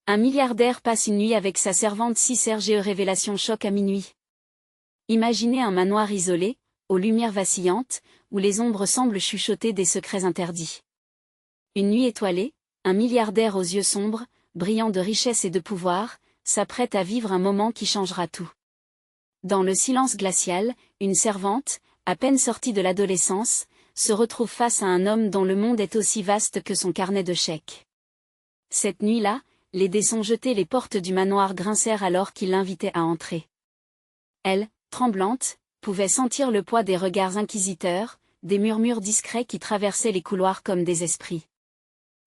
Un milliardaire passe une nuit avec sa servante 6 RGE révélation choc à minuit. Imaginez un manoir isolé, aux lumières vacillantes, où les ombres semblent chuchoter des secrets interdits. Une nuit étoilée, un milliardaire aux yeux sombres, brillant de richesse et de pouvoir, s'apprête à vivre un moment qui changera tout. Dans le silence glacial, une servante, à peine sortie de l'adolescence, se retrouve face à un homme dont le monde est aussi vaste que son carnet de chèques. Cette nuit-là, les dés sont jetés, les portes du manoir grincèrent alors qu'il l'invitait à entrer. Elle, tremblante, pouvait sentir le poids des regards inquisiteurs, des murmures discrets qui traversaient les couloirs comme des esprits.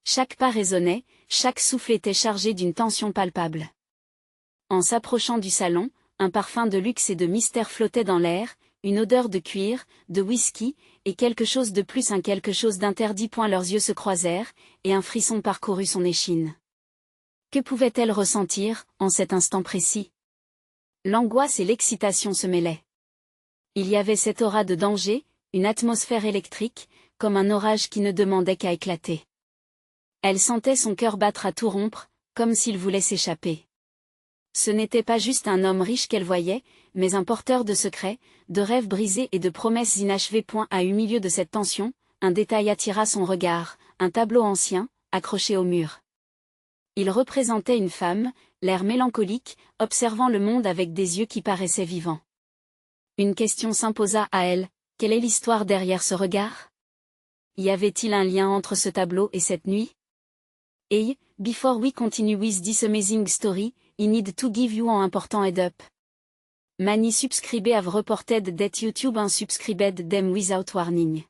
Chaque pas résonnait, chaque souffle était chargé d'une tension palpable. En s'approchant du salon, un parfum de luxe et de mystère flottait dans l'air, une odeur de cuir, de whisky, et quelque chose de plus, un quelque chose d'interdit. Leurs yeux se croisèrent, et un frisson parcourut son échine. Que pouvait-elle ressentir, en cet instant précis? L'angoisse et l'excitation se mêlaient. Il y avait cette aura de danger, une atmosphère électrique, comme un orage qui ne demandait qu'à éclater. Elle sentait son cœur battre à tout rompre, comme s'il voulait s'échapper. Ce n'était pas juste un homme riche qu'elle voyait, mais un porteur de secrets, de rêves brisés et de promesses inachevées. Au milieu de cette tension, un détail attira son regard, un tableau ancien, accroché au mur. Il représentait une femme, l'air mélancolique, observant le monde avec des yeux qui paraissaient vivants. Une question s'imposa à elle, quelle est l'histoire derrière ce regard? Y avait-il un lien entre ce tableau et cette nuit? Hey, before we continue with this amazing story, I need to give you an important head up. Many subscribers have reported that YouTube unsubscribed them without warning.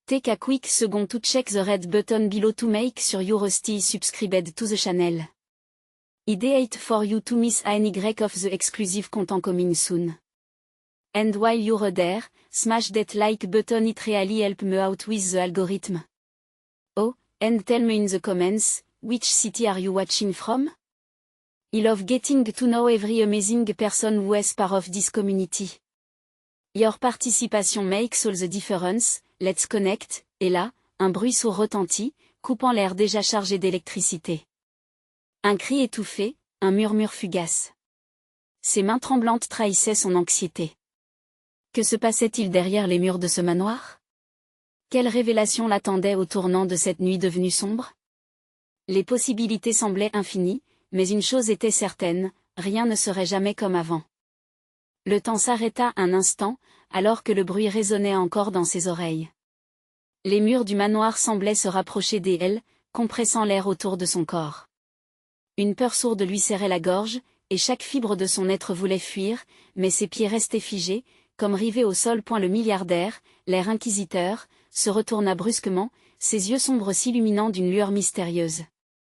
Take a quick second to check the red button below to make sure you're still subscribed to the channel. Ideate for you to miss any of the exclusive content coming soon. And while you're there, smash that like button, it really help me out with the algorithm. Oh, and tell me in the comments, which city are you watching from? I love getting to know every amazing person who is part of this community. Your participation makes all the difference, let's connect, et là, un bruit sourd retentit, coupant l'air déjà chargé d'électricité. Un cri étouffé, un murmure fugace. Ses mains tremblantes trahissaient son anxiété. Que se passait-il derrière les murs de ce manoir? Quelle révélation l'attendait au tournant de cette nuit devenue sombre? Les possibilités semblaient infinies, mais une chose était certaine, rien ne serait jamais comme avant. Le temps s'arrêta un instant, alors que le bruit résonnait encore dans ses oreilles. Les murs du manoir semblaient se rapprocher d'elle, compressant l'air autour de son corps. Une peur sourde lui serrait la gorge, et chaque fibre de son être voulait fuir, mais ses pieds restaient figés, comme rivés au sol. Le milliardaire, l'air inquisiteur, se retourna brusquement, ses yeux sombres s'illuminant d'une lueur mystérieuse.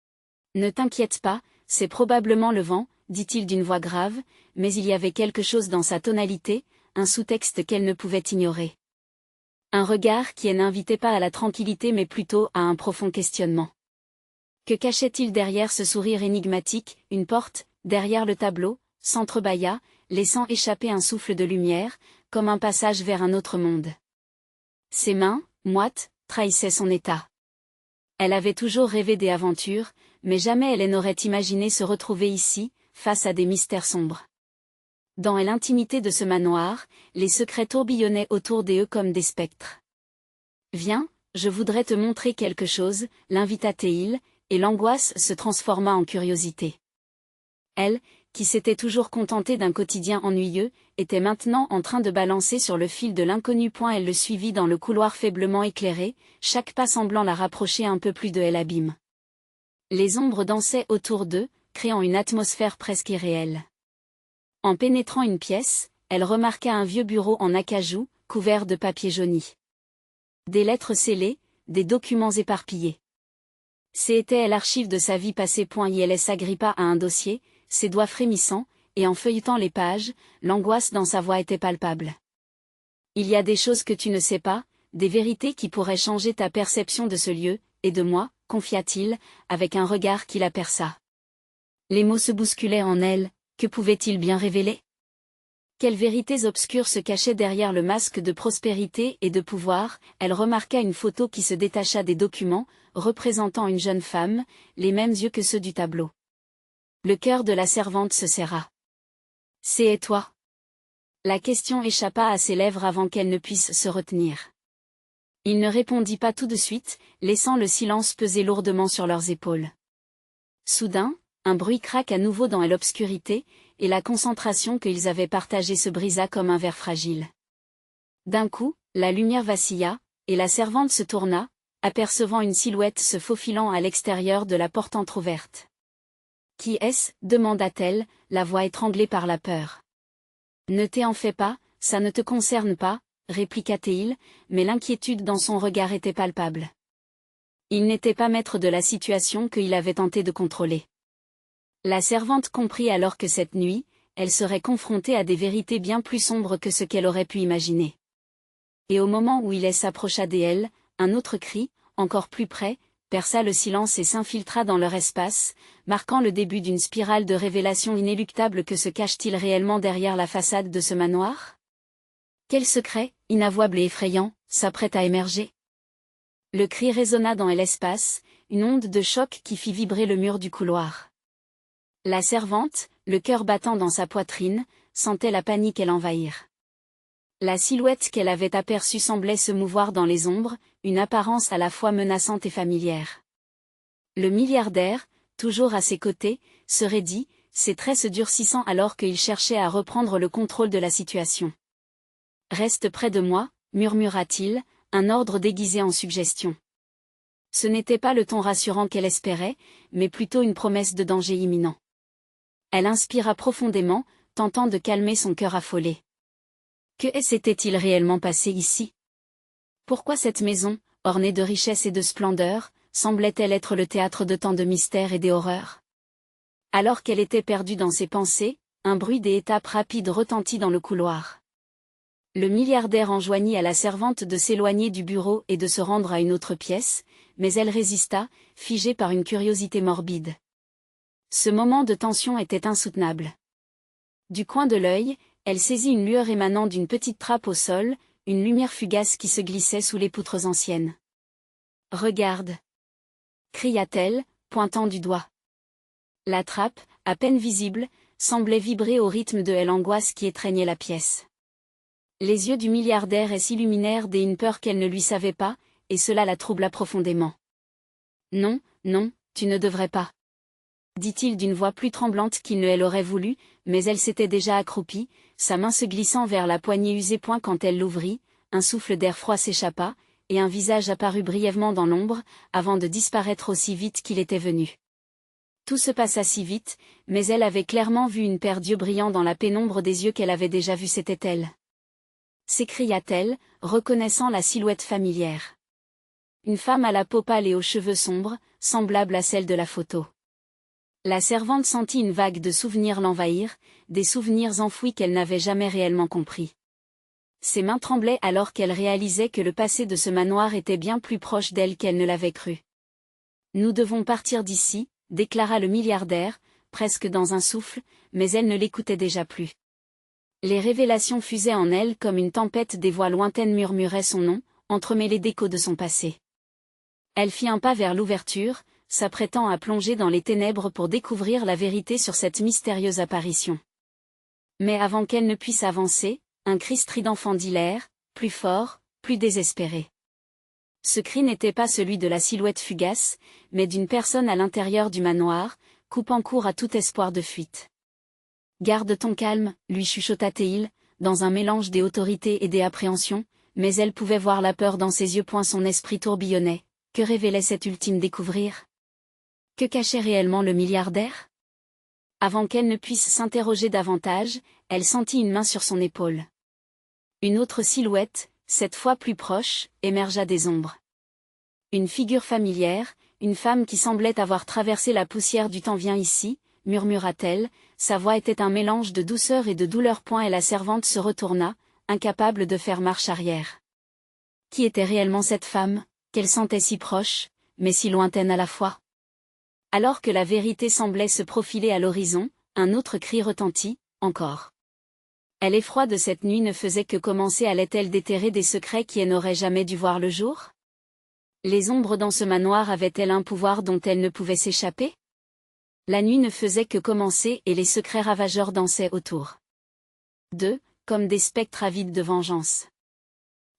« Ne t'inquiète pas, c'est probablement le vent, » dit-il d'une voix grave, mais il y avait quelque chose dans sa tonalité, un sous-texte qu'elle ne pouvait ignorer. Un regard qui n'invitait pas à la tranquillité mais plutôt à un profond questionnement. Que cachait-il derrière ce sourire énigmatique? Une porte, derrière le tableau, s'entrebâilla, laissant échapper un souffle de lumière, comme un passage vers un autre monde. Ses mains, moites, trahissaient son état. Elle avait toujours rêvé des aventures, mais jamais elle n'aurait imaginé se retrouver ici, face à des mystères sombres. Dans l'intimité de ce manoir, les secrets tourbillonnaient autour d'eux comme des spectres. « Viens, je voudrais te montrer quelque chose », l'invita-t-il, et l'angoisse se transforma en curiosité. Elle, qui s'était toujours contentée d'un quotidien ennuyeux, était maintenant en train de balancer sur le fil de l'inconnu. Elle le suivit dans le couloir faiblement éclairé, chaque pas semblant la rapprocher un peu plus de l'abîme. Les ombres dansaient autour d'eux, créant une atmosphère presque irréelle. En pénétrant une pièce, elle remarqua un vieux bureau en acajou, couvert de papier jauni. Des lettres scellées, des documents éparpillés. C'était l'archive de sa vie passée. Elle s'agrippa à un dossier, ses doigts frémissant, et en feuilletant les pages, l'angoisse dans sa voix était palpable. Il y a des choses que tu ne sais pas, des vérités qui pourraient changer ta perception de ce lieu, et de moi, confia-t-il, avec un regard qui la perça. Les mots se bousculaient en elle, que pouvait-il bien révéler? Quelles vérités obscures se cachaient derrière le masque de prospérité et de pouvoir? Elle remarqua une photo qui se détacha des documents, représentant une jeune femme, les mêmes yeux que ceux du tableau. Le cœur de la servante se serra. « C'est toi ?» La question échappa à ses lèvres avant qu'elle ne puisse se retenir. Il ne répondit pas tout de suite, laissant le silence peser lourdement sur leurs épaules. Soudain, un bruit craque à nouveau dans l'obscurité, et la concentration qu'ils avaient partagée se brisa comme un verre fragile. D'un coup, la lumière vacilla, et la servante se tourna, apercevant une silhouette se faufilant à l'extérieur de la porte entr'ouverte. « Qui est-ce » demanda-t-elle, la voix étranglée par la peur. « Ne t'en fais pas, ça ne te concerne pas, » répliqua Théil, mais l'inquiétude dans son regard était palpable. Il n'était pas maître de la situation qu'il avait tenté de contrôler. La servante comprit alors que cette nuit, elle serait confrontée à des vérités bien plus sombres que ce qu'elle aurait pu imaginer. Et au moment où il s'approcha d'elle, un autre cri, encore plus près, perça le silence et s'infiltra dans leur espace, marquant le début d'une spirale de révélations inéluctables. Que se cache-t-il réellement derrière la façade de ce manoir? Quel secret, inavouable et effrayant, s'apprête à émerger? Le cri résonna dans l'espace, une onde de choc qui fit vibrer le mur du couloir. La servante, le cœur battant dans sa poitrine, sentait la panique l'envahir. La silhouette qu'elle avait aperçue semblait se mouvoir dans les ombres, une apparence à la fois menaçante et familière. Le milliardaire, toujours à ses côtés, se raidit, ses traits se durcissant alors qu'il cherchait à reprendre le contrôle de la situation. « Reste près de moi » murmura-t-il, un ordre déguisé en suggestion. Ce n'était pas le ton rassurant qu'elle espérait, mais plutôt une promesse de danger imminent. Elle inspira profondément, tentant de calmer son cœur affolé. Que s'était-il réellement passé ici? Pourquoi cette maison, ornée de richesse et de splendeur, semblait-elle être le théâtre de tant de mystères et d'horreurs? Alors qu'elle était perdue dans ses pensées, un bruit des étapes rapides retentit dans le couloir. Le milliardaire enjoignit à la servante de s'éloigner du bureau et de se rendre à une autre pièce, mais elle résista, figée par une curiosité morbide. Ce moment de tension était insoutenable. Du coin de l'œil, elle saisit une lueur émanant d'une petite trappe au sol, une lumière fugace qui se glissait sous les poutres anciennes. « Regarde !» cria-t-elle, pointant du doigt. La trappe, à peine visible, semblait vibrer au rythme de l'angoisse qui étreignait la pièce. Les yeux du milliardaire s'illuminèrent d'une peur qu'elle ne lui savait pas, et cela la troubla profondément. « Non, non, tu ne devrais pas. » dit-il d'une voix plus tremblante qu'il ne l'aurait voulu, mais elle s'était déjà accroupie, sa main se glissant vers la poignée usée. Quand elle l'ouvrit, un souffle d'air froid s'échappa, et un visage apparut brièvement dans l'ombre, avant de disparaître aussi vite qu'il était venu. Tout se passa si vite, mais elle avait clairement vu une paire d'yeux brillants dans la pénombre des yeux qu'elle avait déjà vus. C'était elle. S'écria-t-elle, reconnaissant la silhouette familière. Une femme à la peau pâle et aux cheveux sombres, semblable à celle de la photo. La servante sentit une vague de souvenirs l'envahir, des souvenirs enfouis qu'elle n'avait jamais réellement compris. Ses mains tremblaient alors qu'elle réalisait que le passé de ce manoir était bien plus proche d'elle qu'elle ne l'avait cru. « Nous devons partir d'ici », déclara le milliardaire, presque dans un souffle, mais elle ne l'écoutait déjà plus. Les révélations fusaient en elle comme une tempête, des voix lointaines murmuraient son nom, entremêlées d'échos de son passé. Elle fit un pas vers l'ouverture, s'apprêtant à plonger dans les ténèbres pour découvrir la vérité sur cette mystérieuse apparition. Mais avant qu'elle ne puisse avancer, un cri strident fendit l'air, plus fort, plus désespéré. Ce cri n'était pas celui de la silhouette fugace, mais d'une personne à l'intérieur du manoir, coupant court à tout espoir de fuite. « Garde ton calme » lui chuchota Théil, dans un mélange d'autorité et d'appréhension, mais elle pouvait voir la peur dans ses yeux. Son esprit tourbillonnait. Que révélait cet ultime découvrir? Que cachait réellement le milliardaire? Avant qu'elle ne puisse s'interroger davantage, elle sentit une main sur son épaule. Une autre silhouette, cette fois plus proche, émergea des ombres. Une figure familière, une femme qui semblait avoir traversé la poussière du temps. « Viens ici », murmura-t-elle, sa voix était un mélange de douceur et de douleur. Et la servante se retourna, incapable de faire marche arrière. Qui était réellement cette femme, qu'elle sentait si proche, mais si lointaine à la fois? Alors que la vérité semblait se profiler à l'horizon, un autre cri retentit, encore. Elle l'effroi de cette nuit ne faisait que commencer. Allait-elle déterrer des secrets qui n'auraient jamais dû voir le jour? Les ombres dans ce manoir avaient-elles un pouvoir dont elle ne pouvait s'échapper? La nuit ne faisait que commencer et les secrets ravageurs dansaient autour d'eux, comme des spectres avides de vengeance.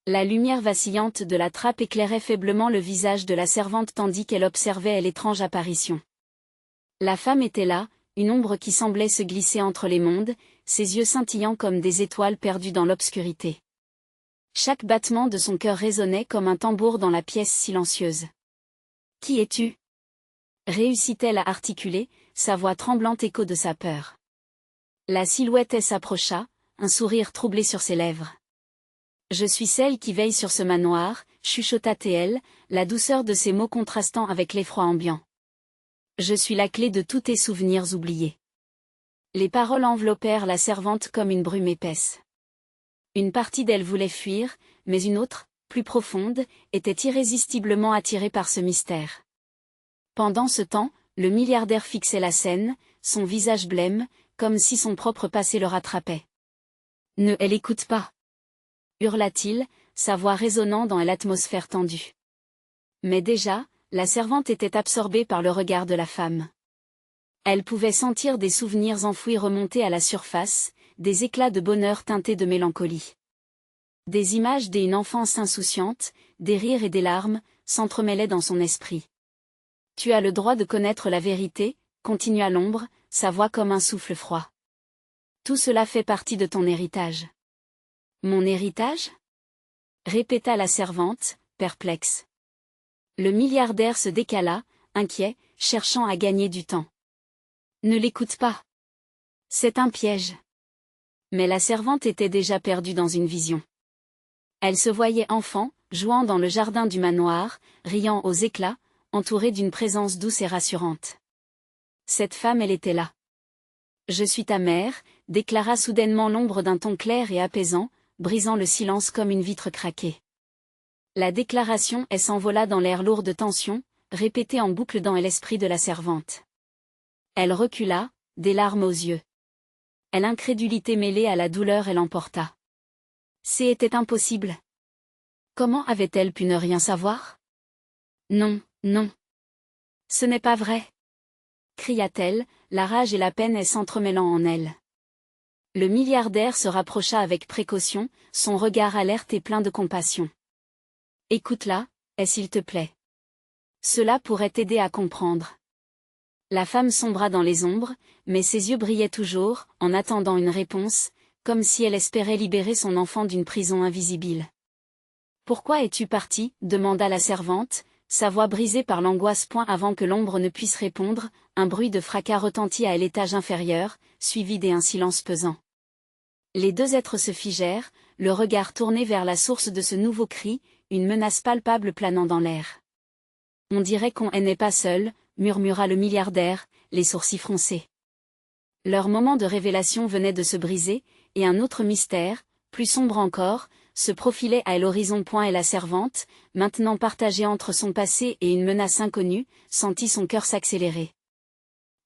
La lumière vacillante de la trappe éclairait faiblement le visage de la servante tandis qu'elle observait l'étrange apparition. La femme était là, une ombre qui semblait se glisser entre les mondes, ses yeux scintillants comme des étoiles perdues dans l'obscurité. Chaque battement de son cœur résonnait comme un tambour dans la pièce silencieuse. « Qui es-tu » réussit-elle à articuler, sa voix tremblante écho de sa peur. La silhouette s'approcha, un sourire troublé sur ses lèvres. « Je suis celle qui veille sur ce manoir, » chuchota-t-elle, la douceur de ses mots contrastant avec l'effroi ambiant. « Je suis la clé de tous tes souvenirs oubliés. » Les paroles enveloppèrent la servante comme une brume épaisse. Une partie d'elle voulait fuir, mais une autre, plus profonde, était irrésistiblement attirée par ce mystère. Pendant ce temps, le milliardaire fixait la scène, son visage blême, comme si son propre passé le rattrapait. « Ne l'écoute pas !» hurla-t-il, sa voix résonnant dans l'atmosphère tendue. Mais déjà, la servante était absorbée par le regard de la femme. Elle pouvait sentir des souvenirs enfouis remonter à la surface, des éclats de bonheur teintés de mélancolie. Des images d'une enfance insouciante, des rires et des larmes, s'entremêlaient dans son esprit. « Tu as le droit de connaître la vérité », continua l'ombre, sa voix comme un souffle froid. « Tout cela fait partie de ton héritage. » « Mon héritage » répéta la servante, perplexe. Le milliardaire se décala, inquiet, cherchant à gagner du temps. « Ne l'écoute pas. C'est un piège. » Mais la servante était déjà perdue dans une vision. Elle se voyait enfant, jouant dans le jardin du manoir, riant aux éclats, entourée d'une présence douce et rassurante. Cette femme, elle était là. « Je suis ta mère », déclara soudainement l'ombre d'un ton clair et apaisant, brisant le silence comme une vitre craquée. La déclaration s'envola dans l'air lourd de tension, répétée en boucle dans l'esprit de la servante. Elle recula, des larmes aux yeux. L'incrédulité mêlée à la douleur l'emporta. C'était impossible. Comment avait-elle pu ne rien savoir? Non, non. Ce n'est pas vrai, cria-t-elle, la rage et la peine s'entremêlant en elle. Le milliardaire se rapprocha avec précaution, son regard alerte et plein de compassion. « Écoute-la, s'il te plaît. Cela pourrait t'aider à comprendre. » La femme sombra dans les ombres, mais ses yeux brillaient toujours, en attendant une réponse, comme si elle espérait libérer son enfant d'une prison invisible. « Pourquoi es-tu partie » demanda la servante, sa voix brisée par l'angoisse. Avant que l'ombre ne puisse répondre, un bruit de fracas retentit à l'étage inférieur, suivi d'un silence pesant. Les deux êtres se figèrent, le regard tourné vers la source de ce nouveau cri, une menace palpable planant dans l'air. « On dirait qu'on n'est pas seul », murmura le milliardaire, les sourcils froncés. Leur moment de révélation venait de se briser, et un autre mystère, plus sombre encore, se profilait à l'horizon. Et la servante, maintenant partagée entre son passé et une menace inconnue, sentit son cœur s'accélérer.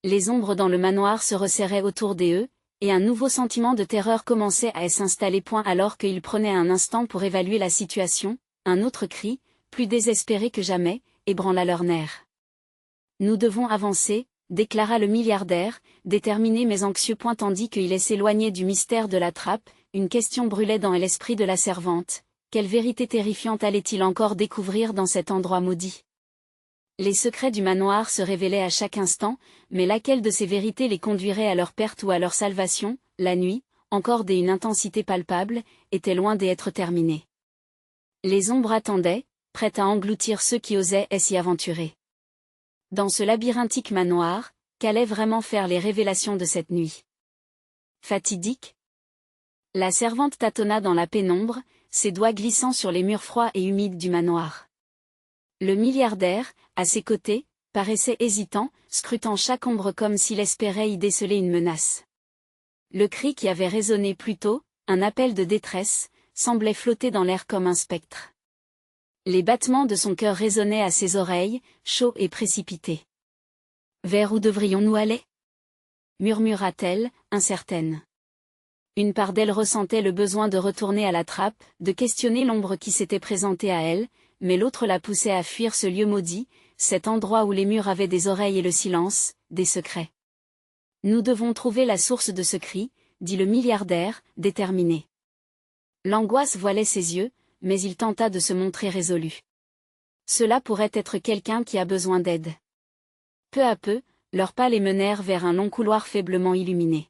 Les ombres dans le manoir se resserraient autour d'eux, et un nouveau sentiment de terreur commençait à s'installer. Alors qu'ils prenaient un instant pour évaluer la situation, un autre cri, plus désespéré que jamais, ébranla leurs nerfs. « Nous devons avancer », déclara le milliardaire, déterminé mais anxieux. Tandis qu'il s'éloignait du mystère de la trappe, une question brûlait dans l'esprit de la servante. Quelle vérité terrifiante allait-il encore découvrir dans cet endroit maudit? Les secrets du manoir se révélaient à chaque instant, mais laquelle de ces vérités les conduirait à leur perte ou à leur salvation? La nuit, encore d'une intensité palpable, était loin d'être terminée. Les ombres attendaient, prêtes à engloutir ceux qui osaient s'y aventurer. Dans ce labyrinthique manoir, qu'allaient vraiment faire les révélations de cette nuit? Fatidique? La servante tâtonna dans la pénombre, ses doigts glissant sur les murs froids et humides du manoir. Le milliardaire, à ses côtés, paraissait hésitant, scrutant chaque ombre comme s'il espérait y déceler une menace. Le cri qui avait résonné plus tôt, un appel de détresse, semblait flotter dans l'air comme un spectre. Les battements de son cœur résonnaient à ses oreilles, chauds et précipités. « Vers où devrions-nous aller » murmura-t-elle, incertaine. Une part d'elle ressentait le besoin de retourner à la trappe, de questionner l'ombre qui s'était présentée à elle, mais l'autre la poussait à fuir ce lieu maudit, cet endroit où les murs avaient des oreilles et le silence, des secrets. Nous devons trouver la source de ce cri, dit le milliardaire, déterminé. L'angoisse voilait ses yeux, mais il tenta de se montrer résolu. Cela pourrait être quelqu'un qui a besoin d'aide. Peu à peu, leurs pas les menèrent vers un long couloir faiblement illuminé.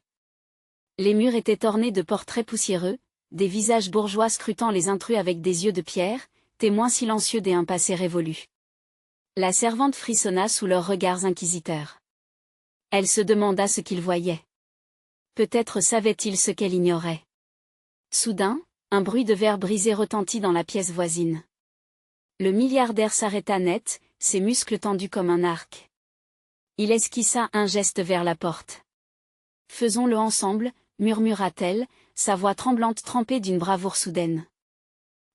Les murs étaient ornés de portraits poussiéreux, des visages bourgeois scrutant les intrus avec des yeux de pierre, témoins silencieux d'un passé révolu. La servante frissonna sous leurs regards inquisiteurs. Elle se demanda ce qu'ils voyaient. Peut-être savait-il ce qu'elle ignorait. Soudain, un bruit de verre brisé retentit dans la pièce voisine. Le milliardaire s'arrêta net, ses muscles tendus comme un arc. Il esquissa un geste vers la porte. « Faisons-le ensemble », murmura-t-elle, sa voix tremblante trempée d'une bravoure soudaine.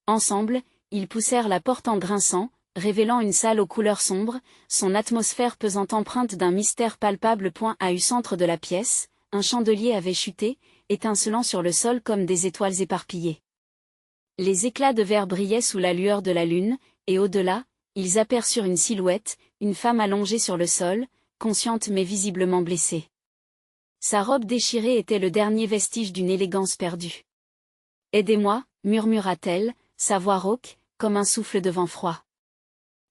Ensemble, ils poussèrent la porte en grinçant, révélant une salle aux couleurs sombres, son atmosphère pesant empreinte d'un mystère palpable. À eu centre de la pièce, un chandelier avait chuté, étincelant sur le sol comme des étoiles éparpillées. Les éclats de verre brillaient sous la lueur de la lune, et au-delà, ils aperçurent une silhouette, une femme allongée sur le sol, consciente mais visiblement blessée. Sa robe déchirée était le dernier vestige d'une élégance perdue. « Aidez-moi », murmura-t-elle, sa voix rauque, comme un souffle de vent froid.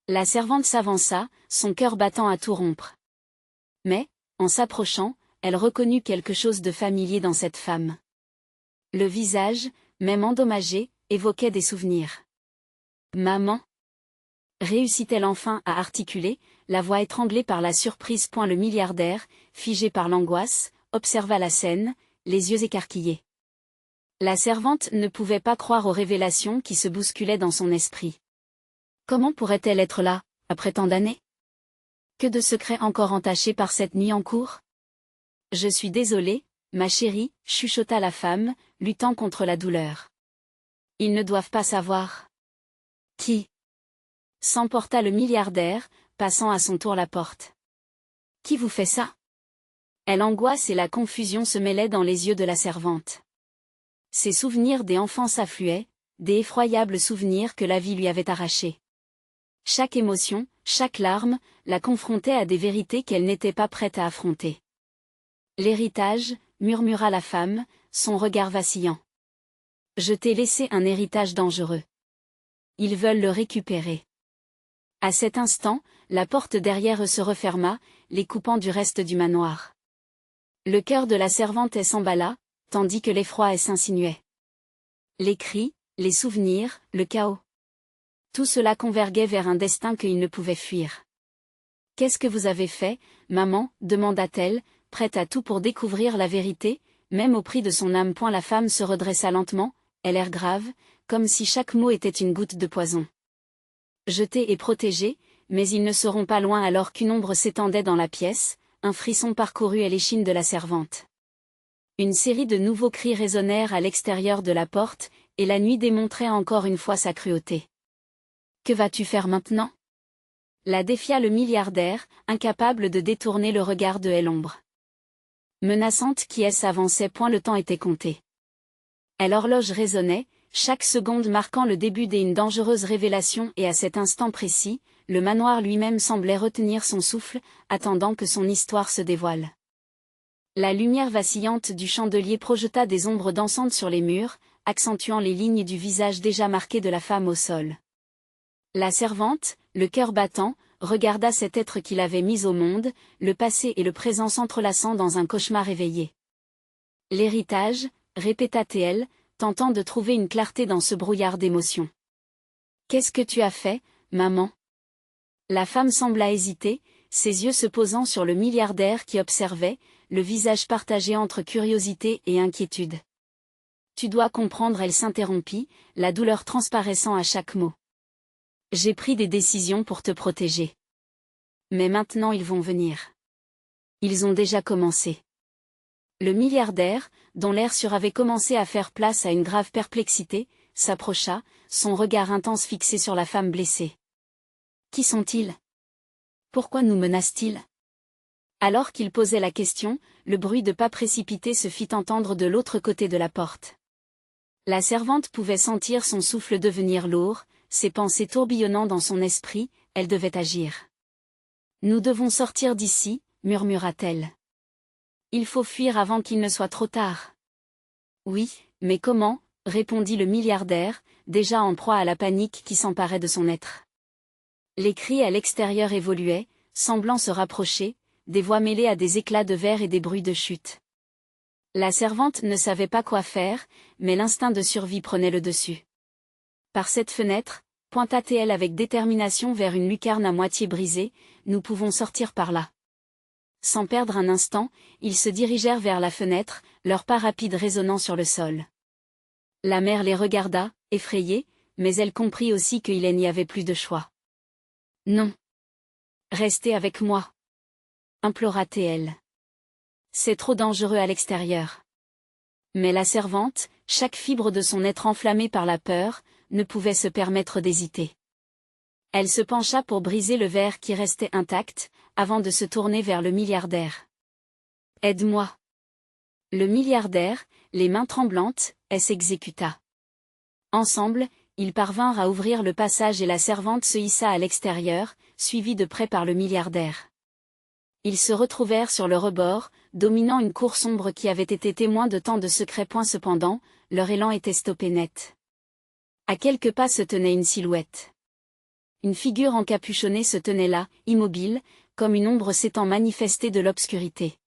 La servante s'avança, son cœur battant à tout rompre. Mais, en s'approchant, elle reconnut quelque chose de familier dans cette femme. Le visage, même endommagé, évoquait des souvenirs. « Maman » réussit-elle enfin à articuler, la voix étranglée par la surprise. Le milliardaire, figé par l'angoisse, observa la scène, les yeux écarquillés. La servante ne pouvait pas croire aux révélations qui se bousculaient dans son esprit. Comment pourrait-elle être là, après tant d'années? Que de secrets encore entachés par cette nuit en cours? Je suis désolée, ma chérie, chuchota la femme, luttant contre la douleur. Ils ne doivent pas savoir. Qui? S'emporta le milliardaire, passant à son tour la porte. Qui vous fait ça? L'angoisse et la confusion se mêlaient dans les yeux de la servante. Ses souvenirs d'enfance affluaient, des effroyables souvenirs que la vie lui avait arrachés. Chaque émotion, chaque larme, la confrontait à des vérités qu'elle n'était pas prête à affronter. L'héritage, murmura la femme, son regard vacillant. Je t'ai laissé un héritage dangereux. Ils veulent le récupérer. À cet instant, la porte derrière eux se referma, les coupant du reste du manoir. Le cœur de la servante s'emballa, tandis que l'effroi s'insinuait. Les cris, les souvenirs, le chaos. Tout cela converguait vers un destin qu'ils ne pouvaient fuir. « Qu'est-ce que vous avez fait, maman » demanda-t-elle, prête à tout pour découvrir la vérité, même au prix de son âme. La femme se redressa lentement, l'air grave, comme si chaque mot était une goutte de poison. Jetés et protégés, mais ils ne seront pas loin alors qu'une ombre s'étendait dans la pièce, un frisson parcourut l'échine de la servante. Une série de nouveaux cris résonnèrent à l'extérieur de la porte, et la nuit démontrait encore une fois sa cruauté. « Que vas-tu faire maintenant » la défia le milliardaire, incapable de détourner le regard de l'ombre. Menaçante qui s'avançait. Le temps était compté. L'horloge résonnait, chaque seconde marquant le début d'une dangereuse révélation, et à cet instant précis, le manoir lui-même semblait retenir son souffle, attendant que son histoire se dévoile. La lumière vacillante du chandelier projeta des ombres dansantes sur les murs, accentuant les lignes du visage déjà marqué de la femme au sol. La servante, le cœur battant, regarda cet être qui l'avait mise au monde, le passé et le présent s'entrelaçant dans un cauchemar éveillé. « L'héritage » répéta-t-elle, tentant de trouver une clarté dans ce brouillard d'émotions. « Qu'est-ce que tu as fait, maman » La femme sembla hésiter, ses yeux se posant sur le milliardaire qui observait, le visage partagé entre curiosité et inquiétude. « Tu dois comprendre » elle s'interrompit, la douleur transparaissant à chaque mot. « J'ai pris des décisions pour te protéger. Mais maintenant ils vont venir. Ils ont déjà commencé. » Le milliardaire, dont l'air sûr avait commencé à faire place à une grave perplexité, s'approcha, son regard intense fixé sur la femme blessée. « Qui sont-ils? Pourquoi nous menacent-ils » Alors qu'il posait la question, le bruit de pas précipités se fit entendre de l'autre côté de la porte. La servante pouvait sentir son souffle devenir lourd, ses pensées tourbillonnant dans son esprit, elle devait agir. Nous devons sortir d'ici, murmura-t-elle. Il faut fuir avant qu'il ne soit trop tard. Oui, mais comment, répondit le milliardaire, déjà en proie à la panique qui s'emparait de son être. Les cris à l'extérieur évoluaient, semblant se rapprocher, des voix mêlées à des éclats de verre et des bruits de chute. La servante ne savait pas quoi faire, mais l'instinct de survie prenait le dessus. Par cette fenêtre, pointa-t-elle avec détermination vers une lucarne à moitié brisée, nous pouvons sortir par là. Sans perdre un instant, ils se dirigèrent vers la fenêtre, leurs pas rapides résonnant sur le sol. La mère les regarda, effrayée, mais elle comprit aussi qu'il n'y avait plus de choix. Non. Restez avec moi. Implora-t-elle. C'est trop dangereux à l'extérieur. Mais la servante, chaque fibre de son être enflammée par la peur, ne pouvait se permettre d'hésiter. Elle se pencha pour briser le verre qui restait intact, avant de se tourner vers le milliardaire. Aide-moi. Le milliardaire, les mains tremblantes, s'exécuta. Ensemble, ils parvinrent à ouvrir le passage et la servante se hissa à l'extérieur, suivie de près par le milliardaire. Ils se retrouvèrent sur le rebord, dominant une cour sombre qui avait été témoin de tant de secrets. Cependant, leur élan était stoppé net. À quelques pas se tenait une silhouette. Une figure encapuchonnée se tenait là, immobile, comme une ombre s'étant manifestée de l'obscurité.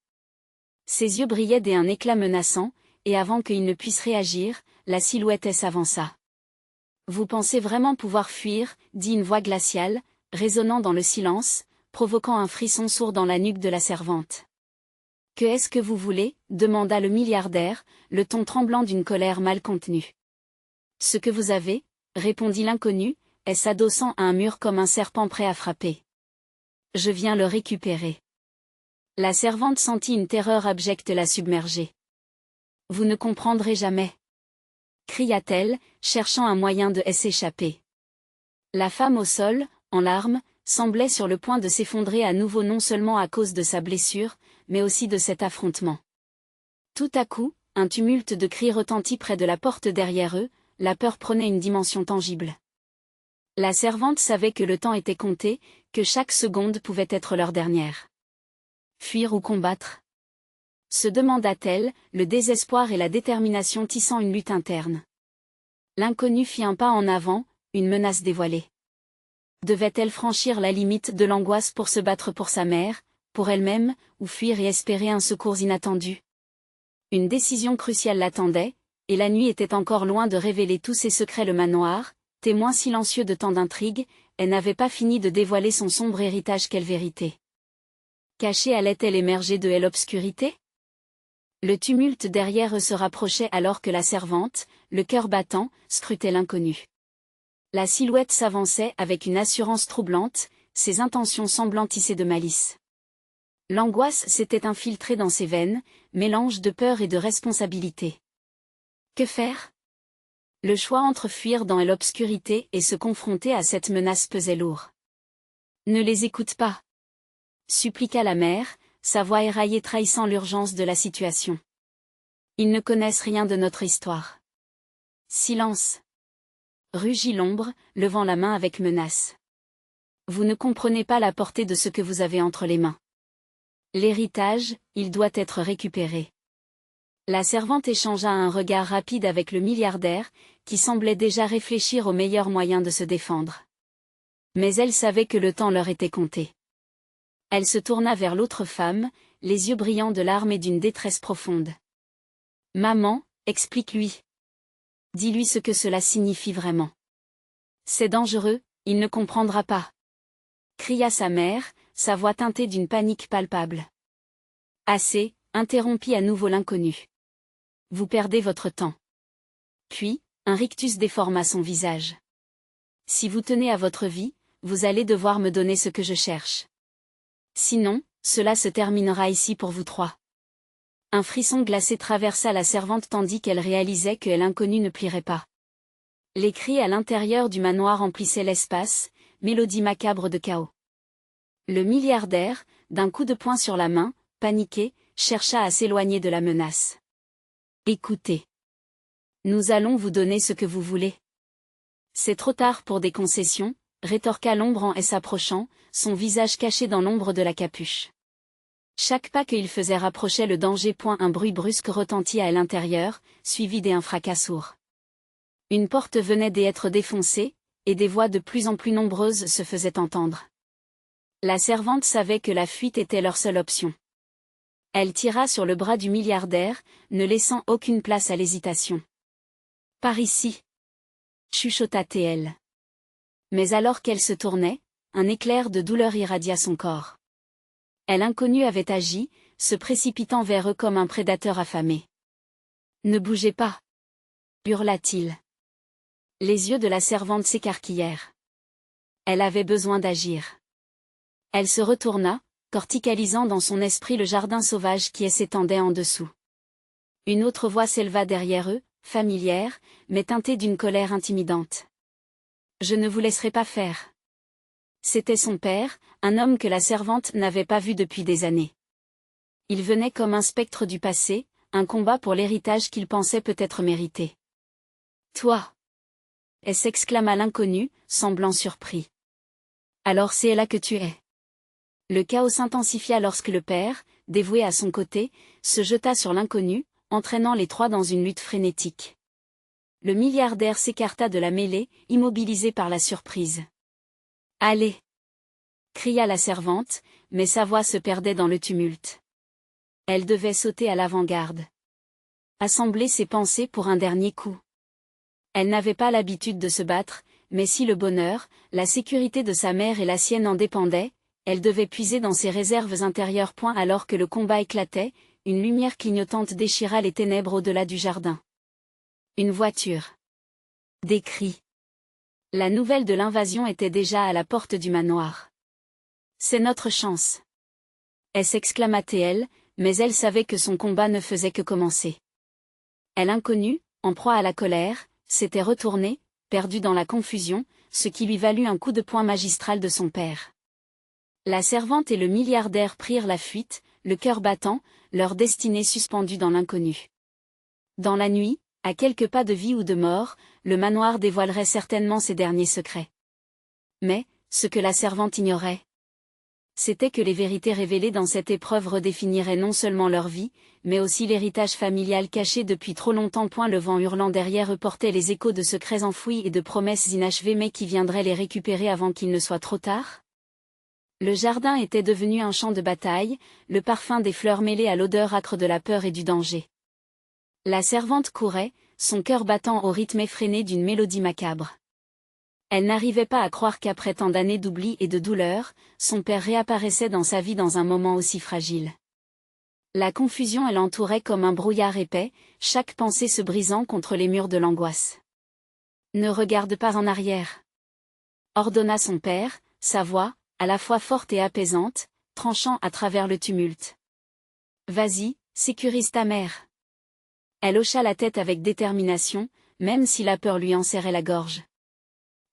Ses yeux brillaient d'un éclat menaçant, et avant qu'il ne puisse réagir, la silhouette s'avança. « Vous pensez vraiment pouvoir fuir » dit une voix glaciale, résonnant dans le silence, provoquant un frisson sourd dans la nuque de la servante. « Que est-ce que vous voulez » demanda le milliardaire, le ton tremblant d'une colère mal contenue. « Ce que vous avez » répondit l'inconnu, s'adossant à un mur comme un serpent prêt à frapper. « Je viens le récupérer. » La servante sentit une terreur abjecte la submerger. « Vous ne comprendrez jamais. » cria-t-elle, cherchant un moyen de s'échapper. La femme au sol, en larmes, semblait sur le point de s'effondrer à nouveau non seulement à cause de sa blessure, mais aussi de cet affrontement. Tout à coup, un tumulte de cris retentit près de la porte derrière eux, la peur prenait une dimension tangible. La servante savait que le temps était compté, que chaque seconde pouvait être leur dernière. Fuir ou combattre ? Se demanda-t-elle, le désespoir et la détermination tissant une lutte interne. L'inconnu fit un pas en avant, une menace dévoilée. Devait-elle franchir la limite de l'angoisse pour se battre pour sa mère, pour elle-même, ou fuir et espérer un secours inattendu ? Une décision cruciale l'attendait, et la nuit était encore loin de révéler tous ses secrets. Le manoir, témoin silencieux de tant d'intrigues, elle n'avait pas fini de dévoiler son sombre héritage. Quelle vérité cachée allait-elle émerger de l'obscurité ? Le tumulte derrière eux se rapprochait alors que la servante, le cœur battant, scrutait l'inconnu. La silhouette s'avançait avec une assurance troublante, ses intentions semblant tissées de malice. L'angoisse s'était infiltrée dans ses veines, mélange de peur et de responsabilité. Que faire ? Le choix entre fuir dans l'obscurité et se confronter à cette menace pesait lourd. Ne les écoute pas, suppliqua la mère, sa voix éraillée trahissant l'urgence de la situation. Ils ne connaissent rien de notre histoire. Silence. Rugit l'ombre, levant la main avec menace. Vous ne comprenez pas la portée de ce que vous avez entre les mains. L'héritage, il doit être récupéré. La servante échangea un regard rapide avec le milliardaire, qui semblait déjà réfléchir au meilleur moyen de se défendre. Mais elle savait que le temps leur était compté. Elle se tourna vers l'autre femme, les yeux brillants de larmes et d'une détresse profonde. « Maman, explique-lui. Dis-lui ce que cela signifie vraiment. C'est dangereux, il ne comprendra pas. » cria sa mère, sa voix teintée d'une panique palpable. « Assez, » interrompit à nouveau l'inconnu. « Vous perdez votre temps. » Puis, un rictus déforma son visage. « Si vous tenez à votre vie, vous allez devoir me donner ce que je cherche. Sinon, cela se terminera ici pour vous trois. » Un frisson glacé traversa la servante tandis qu'elle réalisait que l'inconnu ne plierait pas. Les cris à l'intérieur du manoir emplissaient l'espace, mélodie macabre de chaos. Le milliardaire, d'un coup de poing sur la main, paniqué, chercha à s'éloigner de la menace. « Écoutez. Nous allons vous donner ce que vous voulez. C'est trop tard pour des concessions, » rétorqua l'ombre en s'approchant, son visage caché dans l'ombre de la capuche. Chaque pas qu'il faisait rapprochait le danger. Un bruit brusque retentit à l'intérieur, suivi d'un fracas sourd. Une porte venait d'être défoncée, et des voix de plus en plus nombreuses se faisaient entendre. La servante savait que la fuite était leur seule option. Elle tira sur le bras du milliardaire, ne laissant aucune place à l'hésitation. « Par ici !» chuchota-t-elle. Mais alors qu'elle se tournait, un éclair de douleur irradia son corps. L'inconnu avait agi, se précipitant vers eux comme un prédateur affamé. « Ne bougez pas !» hurla-t-il. Les yeux de la servante s'écarquillèrent. Elle avait besoin d'agir. Elle se retourna, corticalisant dans son esprit le jardin sauvage qui s'étendait en dessous. Une autre voix s'éleva derrière eux, familière, mais teintée d'une colère intimidante. « Je ne vous laisserai pas faire. » C'était son père, un homme que la servante n'avait pas vu depuis des années. Il venait comme un spectre du passé, un combat pour l'héritage qu'il pensait peut-être mériter. « Toi !» s'exclama l'inconnu, semblant surpris. « Alors c'est là que tu es. » Le chaos s'intensifia lorsque le père, dévoué à son côté, se jeta sur l'inconnu, entraînant les trois dans une lutte frénétique. Le milliardaire s'écarta de la mêlée, immobilisé par la surprise. « Allez !» cria la servante, mais sa voix se perdait dans le tumulte. Elle devait sauter à l'avant-garde. Assembler ses pensées pour un dernier coup. Elle n'avait pas l'habitude de se battre, mais si le bonheur, la sécurité de sa mère et la sienne en dépendaient, elle devait puiser dans ses réserves intérieures. Alors que le combat éclatait, une lumière clignotante déchira les ténèbres au-delà du jardin. Une voiture. Des cris. La nouvelle de l'invasion était déjà à la porte du manoir. « C'est notre chance !» s'exclama-t-elle, mais elle savait que son combat ne faisait que commencer. L'inconnu, en proie à la colère, s'était retourné, perdu dans la confusion, ce qui lui valut un coup de poing magistral de son père. La servante et le milliardaire prirent la fuite, le cœur battant, leur destinée suspendue dans l'inconnu. Dans la nuit, à quelques pas de vie ou de mort, le manoir dévoilerait certainement ses derniers secrets. Mais, ce que la servante ignorait, c'était que les vérités révélées dans cette épreuve redéfiniraient non seulement leur vie, mais aussi l'héritage familial caché depuis trop longtemps. Le vent hurlant derrière eux portait les échos de secrets enfouis et de promesses inachevées, mais qui viendraient les récupérer avant qu'il ne soit trop tard. Le jardin était devenu un champ de bataille, le parfum des fleurs mêlé à l'odeur âcre de la peur et du danger. La servante courait, son cœur battant au rythme effréné d'une mélodie macabre. Elle n'arrivait pas à croire qu'après tant d'années d'oubli et de douleur, son père réapparaissait dans sa vie dans un moment aussi fragile. La confusion l'entourait comme un brouillard épais, chaque pensée se brisant contre les murs de l'angoisse. « Ne regarde pas en arrière !» ordonna son père, sa voix, à la fois forte et apaisante, tranchant à travers le tumulte. « Vas-y, sécurise ta mère !» Elle hocha la tête avec détermination, même si la peur lui en serrait la gorge.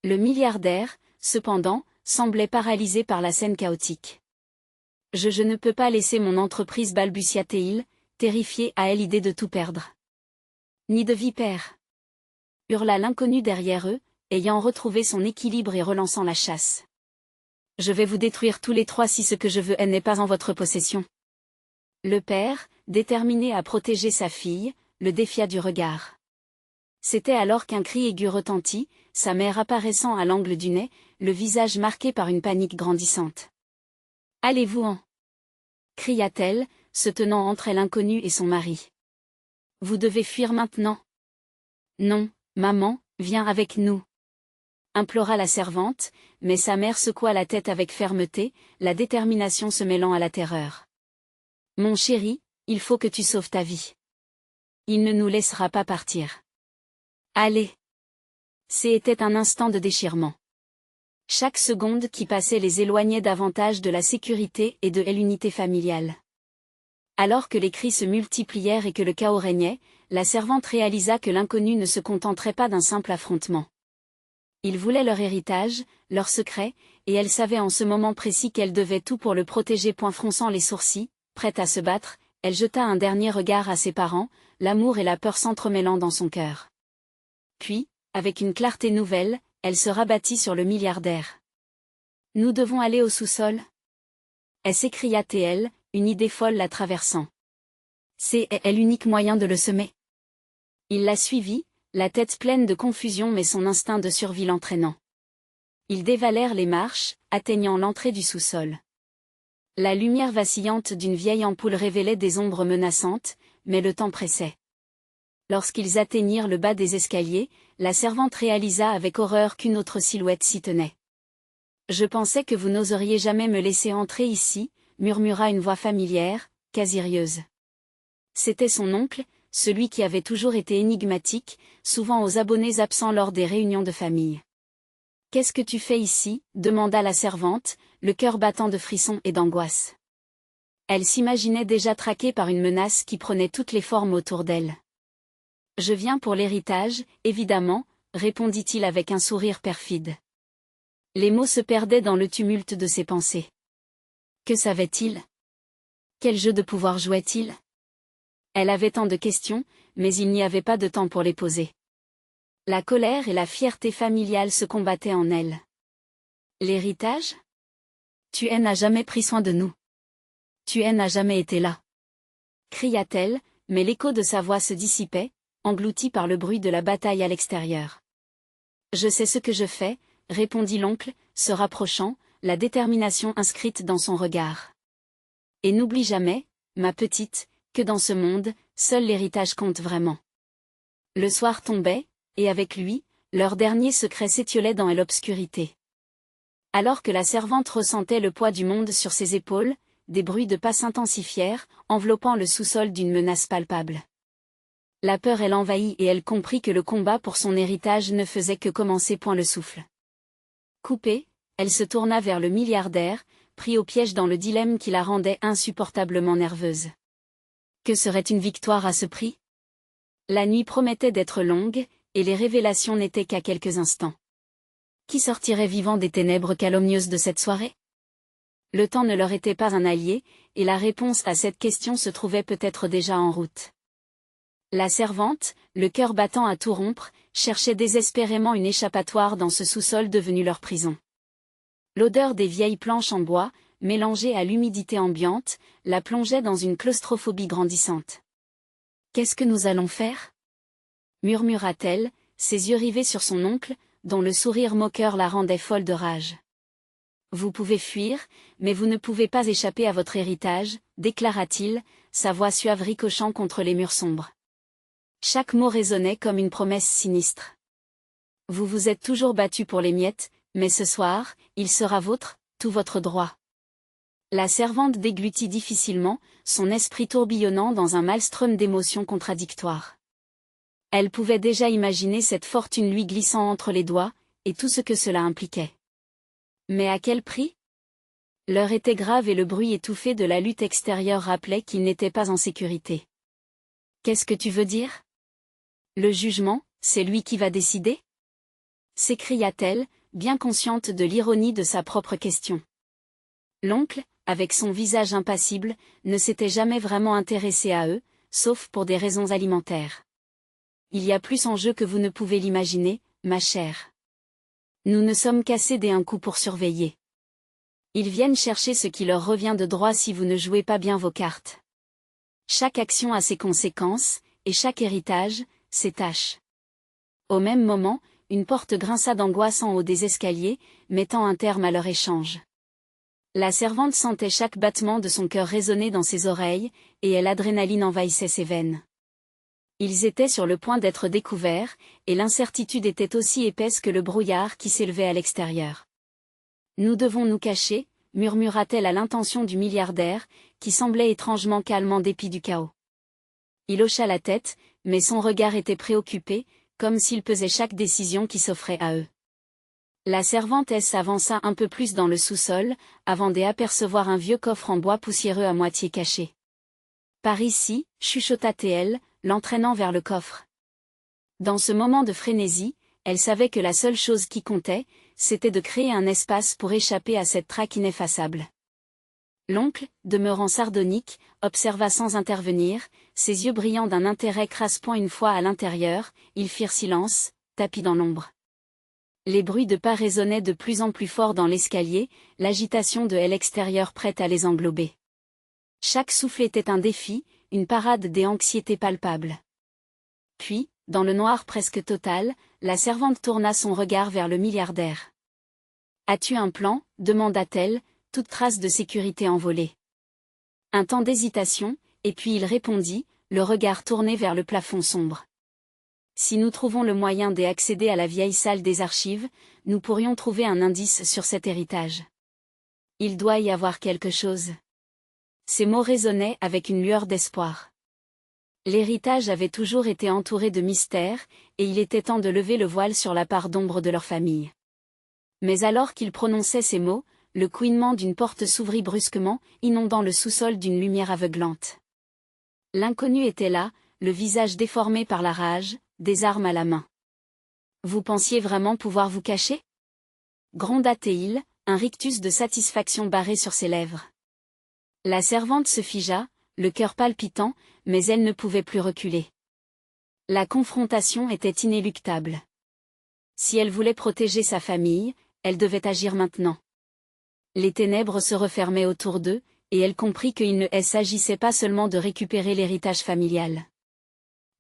Le milliardaire, cependant, semblait paralysé par la scène chaotique. « Je ne peux pas laisser mon entreprise, balbutia-t-il, terrifié à l'idée de tout perdre. « Ni de vipère !» hurla l'inconnu derrière eux, ayant retrouvé son équilibre et relançant la chasse. « Je vais vous détruire tous les trois si ce que je veux n'est pas en votre possession. » Le père, déterminé à protéger sa fille, le défia du regard. C'était alors qu'un cri aigu retentit, sa mère apparaissant à l'angle du nez, le visage marqué par une panique grandissante. « Allez-vous-en !» cria-t-elle, se tenant entre l'inconnu et son mari. « Vous devez fuir maintenant. »« Non, maman, viens avec nous. » implora la servante, mais sa mère secoua la tête avec fermeté, la détermination se mêlant à la terreur. « Mon chéri, il faut que tu sauves ta vie. Il ne nous laissera pas partir. Allez !» C'était un instant de déchirement. Chaque seconde qui passait les éloignait davantage de la sécurité et de l'unité familiale. Alors que les cris se multiplièrent et que le chaos régnait, la servante réalisa que l'inconnu ne se contenterait pas d'un simple affrontement. Il voulait leur héritage, leur secret, et elle savait en ce moment précis qu'elle devait tout pour le protéger. Fronçant les sourcils, prête à se battre, elle jeta un dernier regard à ses parents, l'amour et la peur s'entremêlant dans son cœur. Puis, avec une clarté nouvelle, elle se rabattit sur le milliardaire. « Nous devons aller au sous-sol » s'écria-t-elle, une idée folle la traversant. C'est l'unique moyen de le semer. Il la suivit, la tête pleine de confusion mais son instinct de survie l'entraînant. Ils dévalèrent les marches, atteignant l'entrée du sous-sol. La lumière vacillante d'une vieille ampoule révélait des ombres menaçantes, mais le temps pressait. Lorsqu'ils atteignirent le bas des escaliers, la servante réalisa avec horreur qu'une autre silhouette s'y tenait. « Je pensais que vous n'oseriez jamais me laisser entrer ici », murmura une voix familière, quasi rieuse. C'était son oncle, celui qui avait toujours été énigmatique, souvent aux abonnés absents lors des réunions de famille. « Qu'est-ce que tu fais ici » demanda la servante, le cœur battant de frissons et d'angoisse. Elle s'imaginait déjà traquée par une menace qui prenait toutes les formes autour d'elle. « Je viens pour l'héritage, évidemment », répondit-il avec un sourire perfide. Les mots se perdaient dans le tumulte de ses pensées. Que savait-il? Quel jeu de pouvoir jouait-il? Elle avait tant de questions, mais il n'y avait pas de temps pour les poser. La colère et la fierté familiale se combattaient en elle. L'héritage? Tu n'as jamais pris soin de nous. Tu n'as jamais été là. Cria-t-elle, mais l'écho de sa voix se dissipait, englouti par le bruit de la bataille à l'extérieur. Je sais ce que je fais, répondit l'oncle, se rapprochant, la détermination inscrite dans son regard. Et n'oublie jamais, ma petite, que dans ce monde, seul l'héritage compte vraiment. Le soir tombait, et avec lui, leur dernier secret s'étiolait dans l'obscurité. Alors que la servante ressentait le poids du monde sur ses épaules, des bruits de pas s'intensifièrent, enveloppant le sous-sol d'une menace palpable. La peur l'envahit et elle comprit que le combat pour son héritage ne faisait que commencer point le souffle. Coupée, elle se tourna vers le milliardaire, pris au piège dans le dilemme qui la rendait insupportablement nerveuse. Que serait une victoire à ce prix? La nuit promettait d'être longue, et les révélations n'étaient qu'à quelques instants. Qui sortirait vivant des ténèbres calomnieuses de cette soirée? Le temps ne leur était pas un allié, et la réponse à cette question se trouvait peut-être déjà en route. La servante, le cœur battant à tout rompre, cherchait désespérément une échappatoire dans ce sous-sol devenu leur prison. L'odeur des vieilles planches en bois, mélangée à l'humidité ambiante, la plongeait dans une claustrophobie grandissante. « Qu'est-ce que nous allons faire » murmura-t-elle, ses yeux rivés sur son oncle, dont le sourire moqueur la rendait folle de rage. « Vous pouvez fuir, mais vous ne pouvez pas échapper à votre héritage, déclara-t-il, sa voix suave ricochant contre les murs sombres. Chaque mot résonnait comme une promesse sinistre. Vous vous êtes toujours battu pour les miettes, mais ce soir, il sera vôtre, tout votre droit. La servante déglutit difficilement, son esprit tourbillonnant dans un maelstrom d'émotions contradictoires. Elle pouvait déjà imaginer cette fortune lui glissant entre les doigts, et tout ce que cela impliquait. Mais à quel prix? L'heure était grave et le bruit étouffé de la lutte extérieure rappelait qu'il n'était pas en sécurité. Qu'est-ce que tu veux dire? Le jugement, c'est lui qui va décider? S'écria-t-elle, bien consciente de l'ironie de sa propre question. L'oncle, avec son visage impassible, ne s'était jamais vraiment intéressé à eux, sauf pour des raisons alimentaires. Il y a plus en jeu que vous ne pouvez l'imaginer, ma chère. Nous ne sommes qu'assez un coup pour surveiller. Ils viennent chercher ce qui leur revient de droit si vous ne jouez pas bien vos cartes. Chaque action a ses conséquences, et chaque héritage, ses tâches. Au même moment, une porte grinça d'angoisse en haut des escaliers, mettant un terme à leur échange. La servante sentait chaque battement de son cœur résonner dans ses oreilles, et l'adrénaline envahissait ses veines. Ils étaient sur le point d'être découverts, et l'incertitude était aussi épaisse que le brouillard qui s'élevait à l'extérieur. « Nous devons nous cacher », murmura-t-elle à l'intention du milliardaire, qui semblait étrangement calme en dépit du chaos. Il hocha la tête, mais son regard était préoccupé, comme s'il pesait chaque décision qui s'offrait à eux. La servante s'avança un peu plus dans le sous-sol, avant d'apercevoir un vieux coffre en bois poussiéreux à moitié caché. « Par ici » chuchota-t-elle, l'entraînant vers le coffre. Dans ce moment de frénésie, elle savait que la seule chose qui comptait, c'était de créer un espace pour échapper à cette traque ineffaçable. L'oncle, demeurant sardonique, observa sans intervenir, ses yeux brillants d'un intérêt craspant une fois à l'intérieur, ils firent silence, tapis dans l'ombre. Les bruits de pas résonnaient de plus en plus fort dans l'escalier, l'agitation de l'extérieur prête à les englober. Chaque souffle était un défi, une parade des anxiétés palpables. Puis, dans le noir presque total, la servante tourna son regard vers le milliardaire. « As-tu un plan ?» demanda-t-elle, toute trace de sécurité envolée. Un temps d'hésitation, et puis il répondit, le regard tourné vers le plafond sombre. Si nous trouvons le moyen d'accéder à la vieille salle des archives, nous pourrions trouver un indice sur cet héritage. Il doit y avoir quelque chose. Ces mots résonnaient avec une lueur d'espoir. L'héritage avait toujours été entouré de mystères, et il était temps de lever le voile sur la part d'ombre de leur famille. Mais alors qu'il prononçait ces mots, le couinement d'une porte s'ouvrit brusquement, inondant le sous-sol d'une lumière aveuglante. L'inconnu était là, le visage déformé par la rage, des armes à la main. « Vous pensiez vraiment pouvoir vous cacher ?» gronda-t-il, un rictus de satisfaction barré sur ses lèvres. La servante se figea, le cœur palpitant, mais elle ne pouvait plus reculer. La confrontation était inéluctable. Si elle voulait protéger sa famille, elle devait agir maintenant. Les ténèbres se refermaient autour d'eux, et elle comprit qu'il ne s'agissait pas seulement de récupérer l'héritage familial.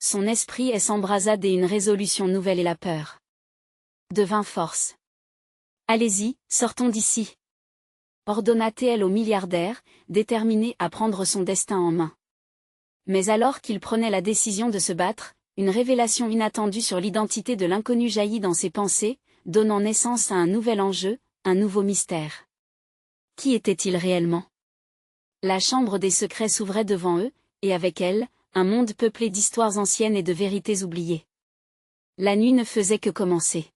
Son esprit s'embrasa dès une résolution nouvelle et la peur devint force. « Allez-y, sortons d'ici !» ordonna-t-elle au milliardaire, déterminé à prendre son destin en main. Mais alors qu'il prenait la décision de se battre, une révélation inattendue sur l'identité de l'inconnu jaillit dans ses pensées, donnant naissance à un nouvel enjeu, un nouveau mystère. Qui était-il réellement? La chambre des secrets s'ouvrait devant eux, et avec elle, un monde peuplé d'histoires anciennes et de vérités oubliées. La nuit ne faisait que commencer.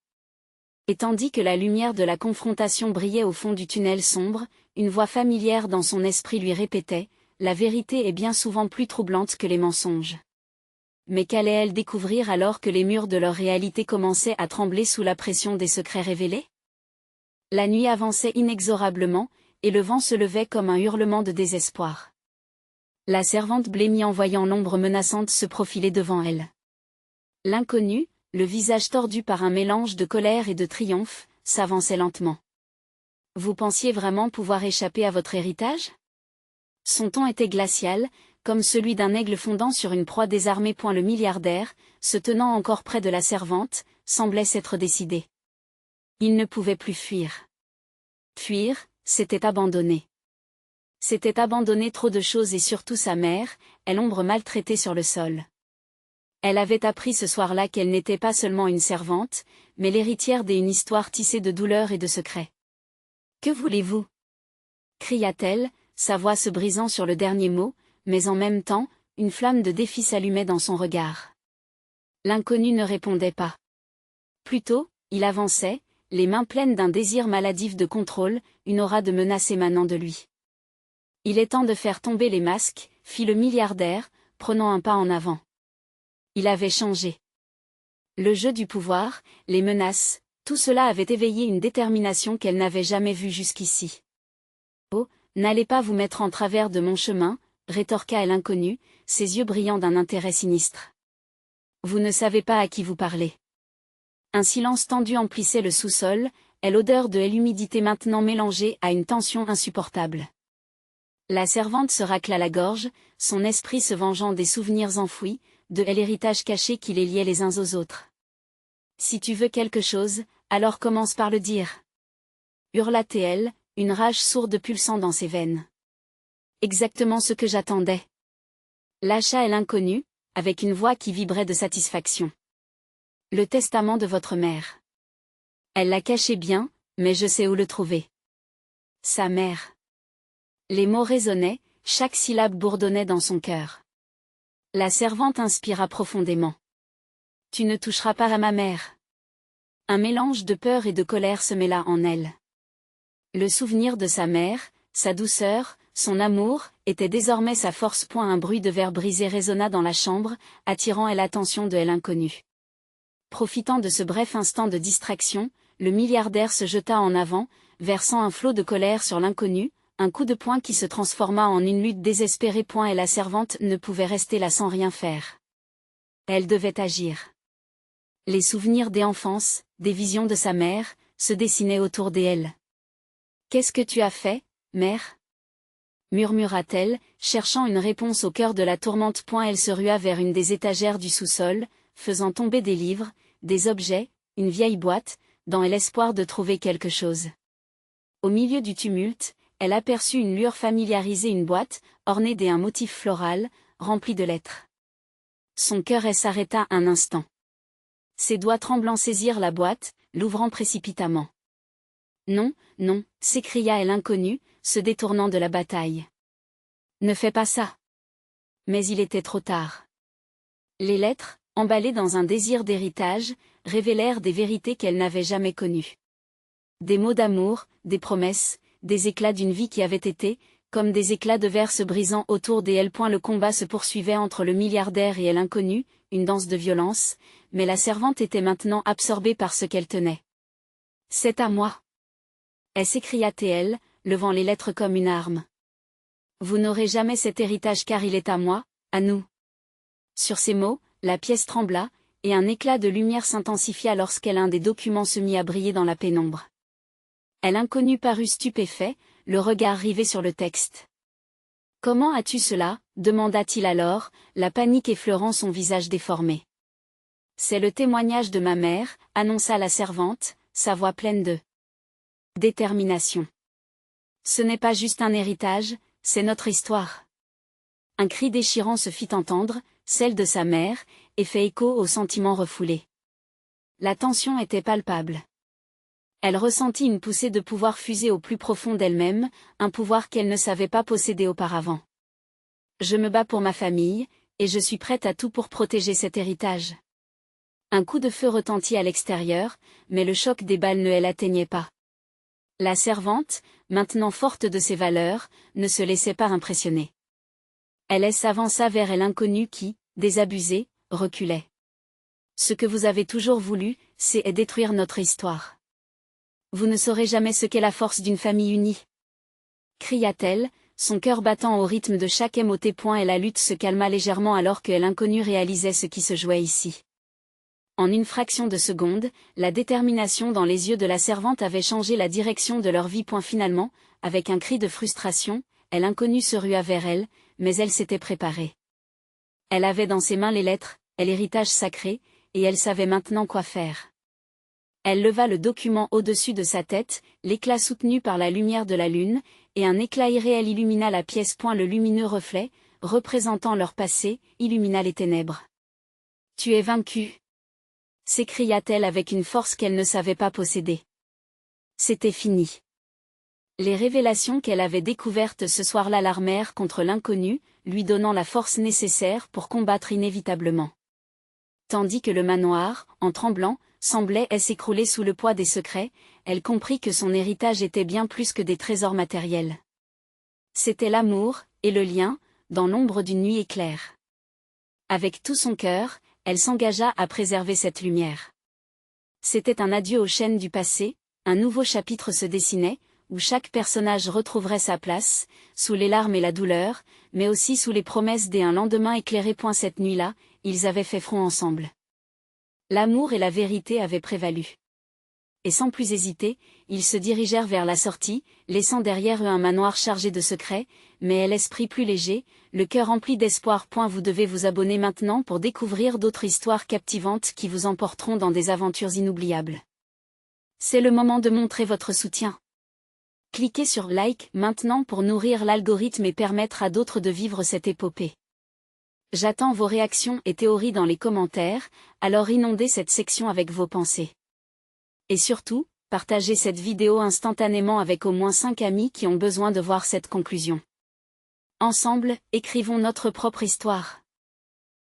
Et tandis que la lumière de la confrontation brillait au fond du tunnel sombre, une voix familière dans son esprit lui répétait « La vérité est bien souvent plus troublante que les mensonges. » Mais qu'allait-elle découvrir alors que les murs de leur réalité commençaient à trembler sous la pression des secrets révélés? La nuit avançait inexorablement, et le vent se levait comme un hurlement de désespoir. La servante blêmit en voyant l'ombre menaçante se profiler devant elle. L'inconnu, le visage tordu par un mélange de colère et de triomphe, s'avançait lentement. « Vous pensiez vraiment pouvoir échapper à votre héritage ?» Son ton était glacial, comme celui d'un aigle fondant sur une proie désarmée. Le milliardaire, se tenant encore près de la servante, semblait s'être décidé. Il ne pouvait plus fuir. Fuir, c'était abandonner. C'était abandonner trop de choses et surtout sa mère, elle ombre maltraitée sur le sol. Elle avait appris ce soir-là qu'elle n'était pas seulement une servante, mais l'héritière d'une histoire tissée de douleurs et de secrets. « Que voulez-vous » cria-t-elle, sa voix se brisant sur le dernier mot, mais en même temps, une flamme de défi s'allumait dans son regard. L'inconnu ne répondait pas. Plutôt, il avançait, les mains pleines d'un désir maladif de contrôle, une aura de menace émanant de lui. « Il est temps de faire tomber les masques », fit le milliardaire, prenant un pas en avant. Il avait changé. Le jeu du pouvoir, les menaces, tout cela avait éveillé une détermination qu'elle n'avait jamais vue jusqu'ici. « Oh, n'allez pas vous mettre en travers de mon chemin », rétorqua l'inconnu, ses yeux brillant d'un intérêt sinistre. « Vous ne savez pas à qui vous parlez. » Un silence tendu emplissait le sous-sol, et l'odeur de l'humidité maintenant mélangée à une tension insupportable. La servante se racla la gorge, son esprit se vengeant des souvenirs enfouis, de l'héritage caché qui les liait les uns aux autres. « Si tu veux quelque chose, alors commence par le dire. » hurla-t-elle, une rage sourde pulsant dans ses veines. « Exactement ce que j'attendais. » lâcha l'inconnu, avec une voix qui vibrait de satisfaction. « Le testament de votre mère. Elle l'a caché bien, mais je sais où le trouver. » Sa mère. Les mots résonnaient, chaque syllabe bourdonnait dans son cœur. La servante inspira profondément. « Tu ne toucheras pas à ma mère. » Un mélange de peur et de colère se mêla en elle. Le souvenir de sa mère, sa douceur, son amour, était désormais sa force. Un bruit de verre brisé résonna dans la chambre, attirant l'attention de l'inconnu. Profitant de ce bref instant de distraction, le milliardaire se jeta en avant, versant un flot de colère sur l'inconnu, un coup de poing qui se transforma en une lutte désespérée. Et la servante ne pouvait rester là sans rien faire. Elle devait agir. Les souvenirs d'enfance, des visions de sa mère, se dessinaient autour d'elle. « Qu'est-ce que tu as fait, mère ?» murmura-t-elle, cherchant une réponse au cœur de la tourmente. Elle se rua vers une des étagères du sous-sol, faisant tomber des livres, des objets, une vieille boîte, dans l'espoir de trouver quelque chose. Au milieu du tumulte, elle aperçut une lueur familiarisée, une boîte, ornée d'un motif floral, remplie de lettres. Son cœur s'arrêta un instant. Ses doigts tremblants saisirent la boîte, l'ouvrant précipitamment. « Non, non » s'écria l'inconnu, se détournant de la bataille. « Ne fais pas ça !» Mais il était trop tard. Les lettres, emballées dans un désir d'héritage, révélèrent des vérités qu'elle n'avait jamais connues. Des mots d'amour, des promesses, des éclats d'une vie qui avait été, comme des éclats de verre se brisant autour d'elle. Le combat se poursuivait entre le milliardaire et l'inconnu, une danse de violence, mais la servante était maintenant absorbée par ce qu'elle tenait. « C'est à moi !» s'écria-t-elle, levant les lettres comme une arme. « Vous n'aurez jamais cet héritage car il est à moi, à nous. » Sur ces mots, la pièce trembla, et un éclat de lumière s'intensifia lorsqu'un des documents se mit à briller dans la pénombre. L'inconnu parut stupéfait, le regard rivé sur le texte. « Comment as-tu cela ?» demanda-t-il alors, la panique effleurant son visage déformé. « C'est le témoignage de ma mère, » annonça la servante, sa voix pleine de détermination. « Ce n'est pas juste un héritage, c'est notre histoire. » Un cri déchirant se fit entendre, celle de sa mère, et fait écho aux sentiments refoulés. La tension était palpable. Elle ressentit une poussée de pouvoir fuser au plus profond d'elle-même, un pouvoir qu'elle ne savait pas posséder auparavant. « Je me bats pour ma famille, et je suis prête à tout pour protéger cet héritage. » Un coup de feu retentit à l'extérieur, mais le choc des balles ne l'atteignait pas. La servante, maintenant forte de ses valeurs, ne se laissait pas impressionner. Elle s'avança vers l'inconnu qui, désabusé, reculait. « Ce que vous avez toujours voulu, c'est détruire notre histoire. Vous ne saurez jamais ce qu'est la force d'une famille unie. » cria-t-elle, son cœur battant au rythme de chaque mot. Et la lutte se calma légèrement alors que l'inconnu réalisait ce qui se jouait ici. En une fraction de seconde, la détermination dans les yeux de la servante avait changé la direction de leur vie. Finalement, avec un cri de frustration, l'inconnu se rua vers elle, mais elle s'était préparée. Elle avait dans ses mains les lettres, l'héritage sacré, et elle savait maintenant quoi faire. Elle leva le document au-dessus de sa tête, l'éclat soutenu par la lumière de la lune, et un éclat irréel illumina la pièce. Le lumineux reflet, représentant leur passé, illumina les ténèbres. « Tu es vaincu !» s'écria-t-elle avec une force qu'elle ne savait pas posséder. C'était fini. Les révélations qu'elle avait découvertes ce soir-là l'armèrent contre l'inconnu, lui donnant la force nécessaire pour combattre inévitablement. Tandis que le manoir, en tremblant, semblait s'écrouler sous le poids des secrets, elle comprit que son héritage était bien plus que des trésors matériels. C'était l'amour, et le lien, dans l'ombre d'une nuit éclair. Avec tout son cœur, elle s'engagea à préserver cette lumière. C'était un adieu aux chaînes du passé, un nouveau chapitre se dessinait, où chaque personnage retrouverait sa place, sous les larmes et la douleur, mais aussi sous les promesses d'un lendemain éclairé. Cette nuit-là, ils avaient fait front ensemble. L'amour et la vérité avaient prévalu. Et sans plus hésiter, ils se dirigèrent vers la sortie, laissant derrière eux un manoir chargé de secrets, mais l'esprit plus léger, le cœur rempli d'espoir. Vous devez vous abonner maintenant pour découvrir d'autres histoires captivantes qui vous emporteront dans des aventures inoubliables. C'est le moment de montrer votre soutien. Cliquez sur Like maintenant pour nourrir l'algorithme et permettre à d'autres de vivre cette épopée. J'attends vos réactions et théories dans les commentaires, alors inondez cette section avec vos pensées. Et surtout, partagez cette vidéo instantanément avec au moins 5 amis qui ont besoin de voir cette conclusion. Ensemble, écrivons notre propre histoire.